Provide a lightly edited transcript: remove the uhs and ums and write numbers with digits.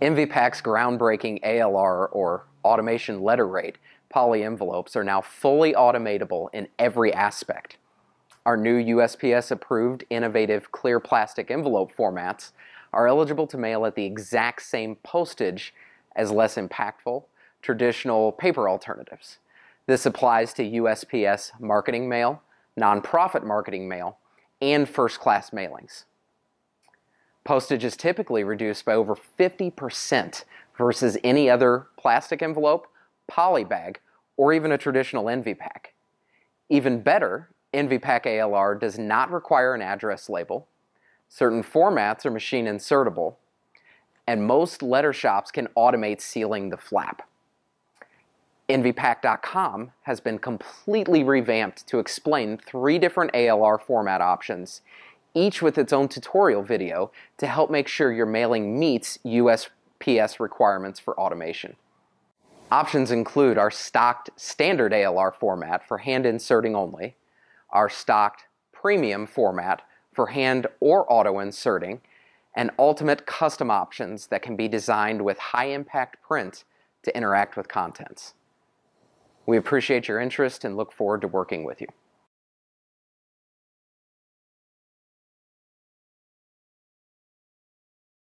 EnvyPak's groundbreaking ALR, or automation letter rate, poly envelopes are now fully automatable in every aspect. Our new USPS-approved innovative clear plastic envelope formats are eligible to mail at the exact same postage as less impactful, traditional paper alternatives. This applies to USPS marketing mail, nonprofit marketing mail, and first-class mailings. Postage is typically reduced by over 50% versus any other plastic envelope, poly bag, or even a traditional EnvyPak. Even better, EnvyPak ALR does not require an address label, certain formats are machine insertable, and most letter shops can automate sealing the flap. EnvyPak.com has been completely revamped to explain 3 different ALR format options, each with its own tutorial video to help make sure your mailing meets USPS requirements for automation. Options include our stocked standard ALR format for hand inserting only, our stocked premium format for hand or auto inserting, and ultimate custom options that can be designed with high impact print to interact with contents. We appreciate your interest and look forward to working with you.